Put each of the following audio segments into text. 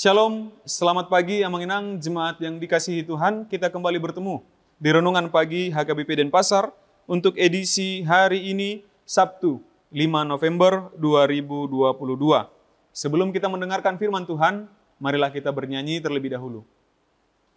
Shalom, selamat pagi Amanginang, jemaat yang dikasihi Tuhan. Kita kembali bertemu di Renungan Pagi HKBP Denpasar untuk edisi hari ini, Sabtu 5 November 2022. Sebelum kita mendengarkan firman Tuhan, marilah kita bernyanyi terlebih dahulu.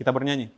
Kita bernyanyi.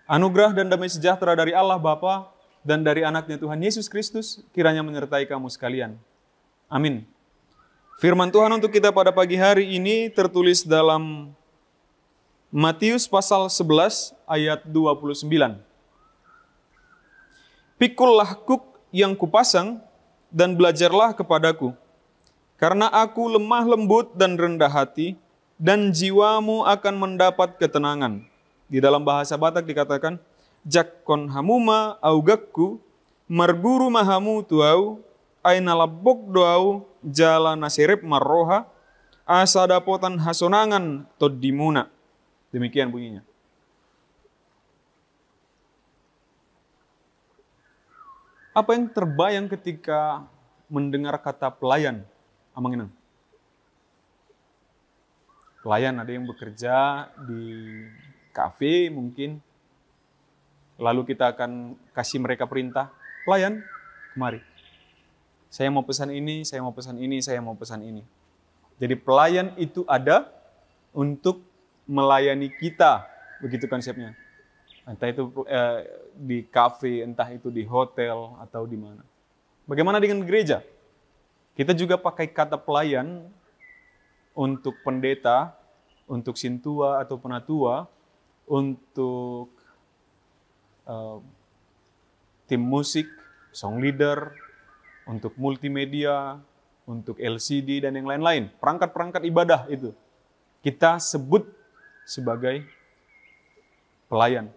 Anugerah dan damai sejahtera dari Allah Bapa dan dari anaknya Tuhan Yesus Kristus kiranya menyertai kamu sekalian. Amin. Firman Tuhan untuk kita pada pagi hari ini tertulis dalam Matius pasal 11 ayat 29. Pikullah kuk yang kupasang dan belajarlah kepadaku, karena aku lemah lembut dan rendah hati, dan jiwamu akan mendapat ketenangan. Di dalam bahasa Batak dikatakan, Jakkon hamuma augakku, marguru mahamu tuau, aina labok doau, jala nasirip marroha, asadapotan hasonangan toddimuna. Demikian bunyinya. Apa yang terbayang ketika mendengar kata pelayan, Amanginang? Pelayan ada yang bekerja di kafe mungkin, lalu kita akan kasih mereka perintah, pelayan, kemari. Saya mau pesan ini, saya mau pesan ini, saya mau pesan ini. Jadi pelayan itu ada untuk melayani kita, begitu konsepnya. Entah itu di kafe, entah itu di hotel, atau di mana. Bagaimana dengan gereja? Kita juga pakai kata pelayan untuk pendeta, untuk sintua atau penatua, untuk tim musik, song leader, untuk multimedia, untuk LCD dan yang lain-lain. Perangkat-perangkat ibadah itu kita sebut sebagai pelayan.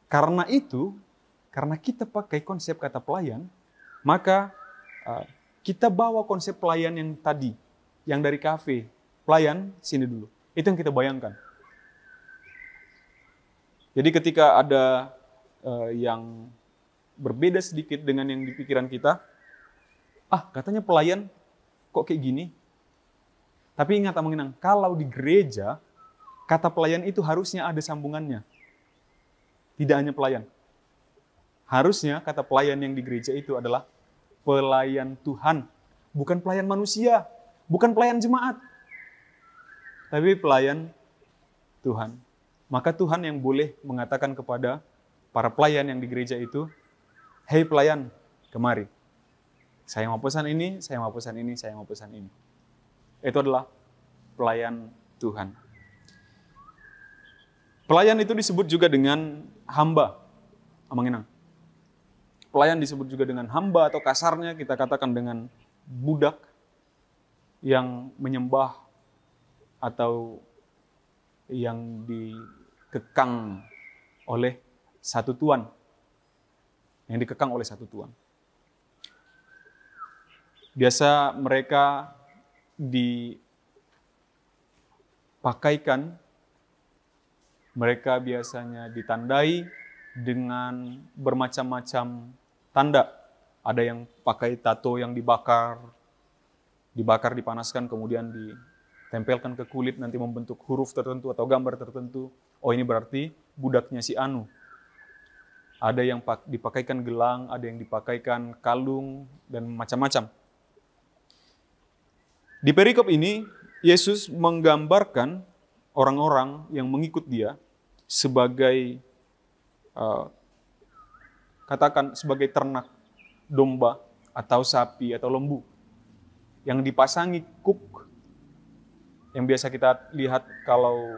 Karena itu, karena kita pakai konsep kata pelayan, maka kita bawa konsep pelayan yang tadi, yang dari kafe. Pelayan, sini dulu. Itu yang kita bayangkan. Jadi ketika ada yang berbeda sedikit dengan yang di pikiran kita, katanya pelayan kok kayak gini? Tapi ingat Amanginang, kalau di gereja, kata pelayan itu harusnya ada sambungannya. Tidak hanya pelayan. Harusnya kata pelayan yang di gereja itu adalah pelayan Tuhan. Bukan pelayan manusia, bukan pelayan jemaat. Tapi pelayan Tuhan. Maka Tuhan yang boleh mengatakan kepada para pelayan yang di gereja itu, hei pelayan, kemari. Saya mau pesan ini, saya mau pesan ini, saya mau pesan ini. Itu adalah pelayan Tuhan. Pelayan itu disebut juga dengan hamba. Amanginang. Pelayan disebut juga dengan hamba atau kasarnya kita katakan dengan budak yang menyembah atau yang dikekang oleh satu tuan. Yang dikekang oleh satu tuan. Biasa mereka dipakaikan, mereka biasanya ditandai dengan bermacam-macam tanda. Ada yang pakai tato yang dibakar, dipanaskan, kemudian ditempelkan ke kulit, nanti membentuk huruf tertentu atau gambar tertentu. Oh, ini berarti budaknya si Anu. Ada yang dipakaikan gelang, ada yang dipakaikan kalung, dan macam-macam. Di perikop ini, Yesus menggambarkan orang-orang yang mengikut Dia sebagai, katakan sebagai ternak domba atau sapi atau lembu yang dipasangi kuk, yang biasa kita lihat kalau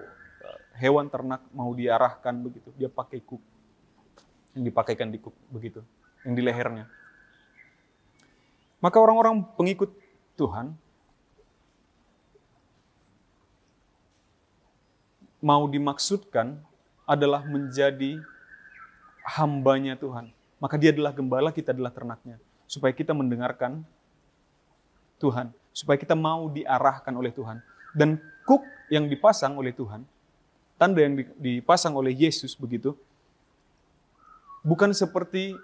hewan ternak mau diarahkan begitu, dia pakai kuk yang dipakaikan di kuk begitu, yang di lehernya. Maka orang-orang pengikut Tuhan mau dimaksudkan adalah menjadi hambanya Tuhan. Maka dia adalah gembala, kita adalah ternaknya. Supaya kita mendengarkan Tuhan. Supaya kita mau diarahkan oleh Tuhan. Dan kuk yang dipasang oleh Tuhan, tanda yang dipasang oleh Yesus begitu, bukan seperti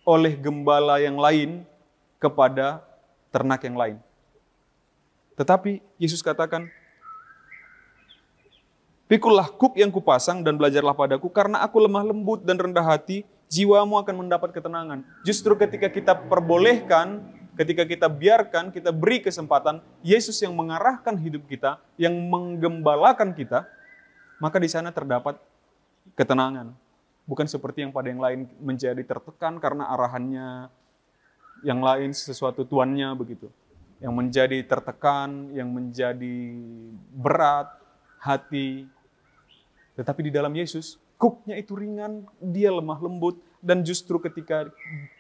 oleh gembala yang lain kepada ternak yang lain. Tetapi Yesus katakan, "Pikulah kuk yang kupasang dan belajarlah padaku, karena aku lemah lembut dan rendah hati, jiwamu akan mendapat ketenangan." Justru ketika kita perbolehkan, ketika kita biarkan, kita beri kesempatan, Yesus yang mengarahkan hidup kita, yang menggembalakan kita, maka di sana terdapat ketenangan. Bukan seperti yang pada yang lain menjadi tertekan karena arahannya, yang lain sesuatu tuannya begitu. Yang menjadi tertekan, yang menjadi berat hati. Tetapi di dalam Yesus, kuknya itu ringan, dia lemah lembut, dan justru ketika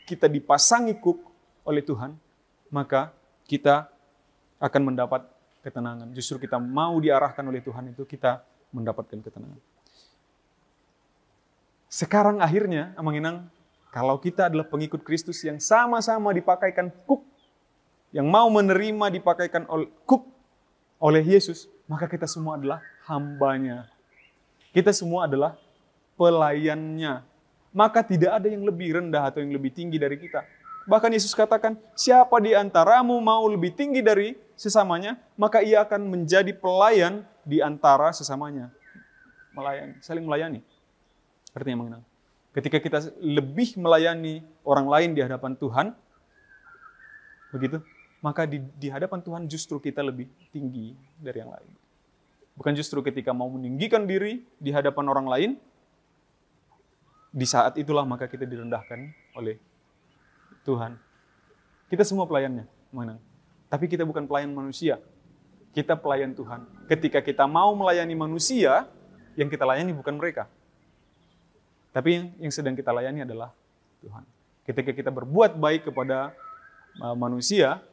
kita dipasangi kuk oleh Tuhan, maka kita akan mendapat ketenangan. Justru kita mau diarahkan oleh Tuhan itu, kita mendapatkan ketenangan. Sekarang akhirnya, Amang Inang, kalau kita adalah pengikut Kristus yang sama-sama dipakaikan kuk, yang mau menerima dipakaikan kuk oleh Yesus, maka kita semua adalah hambanya. Kita semua adalah pelayannya. Maka tidak ada yang lebih rendah atau yang lebih tinggi dari kita. Bahkan Yesus katakan, siapa di antaramu mau lebih tinggi dari sesamanya, maka ia akan menjadi pelayan di antara sesamanya. Melayani, saling melayani. Artinya mengenal. Ketika kita lebih melayani orang lain di hadapan Tuhan, begitu, maka di hadapan Tuhan justru kita lebih tinggi dari yang lain. Bukan justru ketika mau meninggikan diri di hadapan orang lain, di saat itulah maka kita direndahkan oleh Tuhan. Kita semua pelayannya, menang. Tapi kita bukan pelayan manusia. Kita pelayan Tuhan. Ketika kita mau melayani manusia, yang kita layani bukan mereka. Tapi yang sedang kita layani adalah Tuhan. Ketika kita berbuat baik kepada manusia,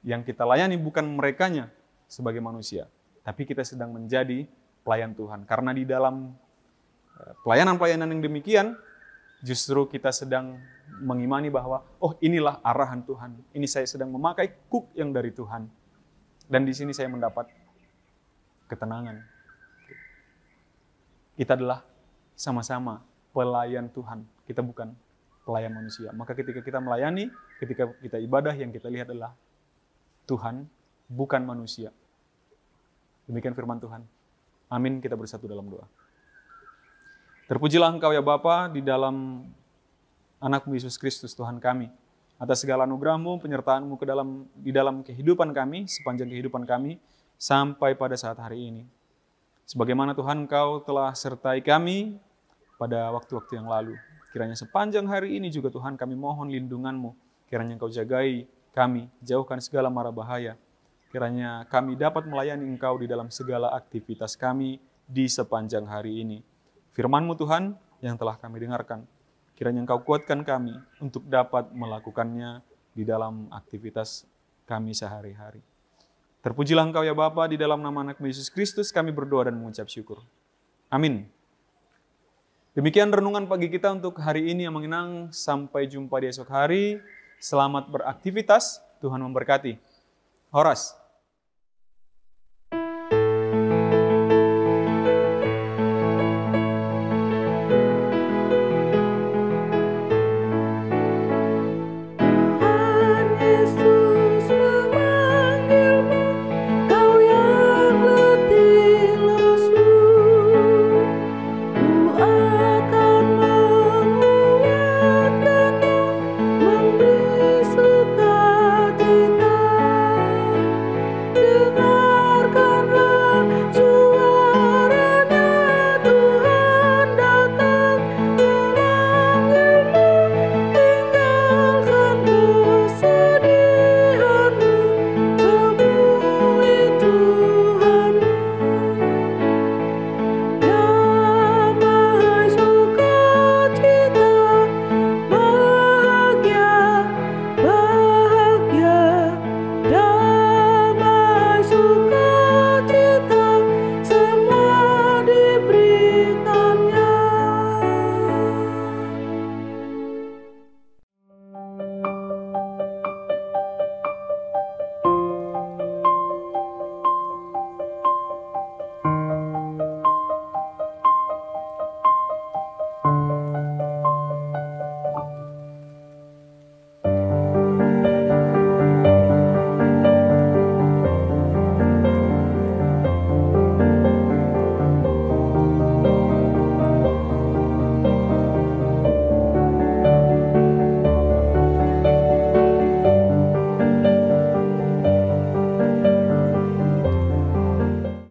yang kita layani bukan merekanya sebagai manusia. Tapi kita sedang menjadi pelayan Tuhan. Karena di dalam pelayanan-pelayanan yang demikian, justru kita sedang mengimani bahwa, oh inilah arahan Tuhan. Ini saya sedang memakai kuk yang dari Tuhan. Dan di sini saya mendapat ketenangan. Kita adalah sama-sama pelayan Tuhan. Kita bukan pelayan manusia. Maka ketika kita melayani, ketika kita ibadah, yang kita lihat adalah Tuhan, bukan manusia. Demikian firman Tuhan. Amin, kita bersatu dalam doa. Terpujilah Engkau ya Bapa di dalam Anak-Mu Yesus Kristus Tuhan kami. Atas segala anugerah-Mu, penyertaan-Mu di dalam kehidupan kami, sepanjang kehidupan kami, sampai pada saat hari ini. Sebagaimana Tuhan Engkau telah sertai kami pada waktu-waktu yang lalu. Kiranya sepanjang hari ini juga Tuhan kami mohon lindungan-Mu. Kiranya Engkau jagai kami, jauhkan segala mara bahaya. Kiranya kami dapat melayani Engkau di dalam segala aktivitas kami di sepanjang hari ini. Firman-Mu Tuhan yang telah kami dengarkan, kiranya Engkau kuatkan kami untuk dapat melakukannya di dalam aktivitas kami sehari-hari. Terpujilah Engkau ya Bapa, di dalam nama Anak-Mu Yesus Kristus kami berdoa dan mengucap syukur. Amin. Demikian renungan pagi kita untuk hari ini yang mengenang. Sampai jumpa di esok hari. Selamat beraktivitas. Tuhan memberkati. Horas.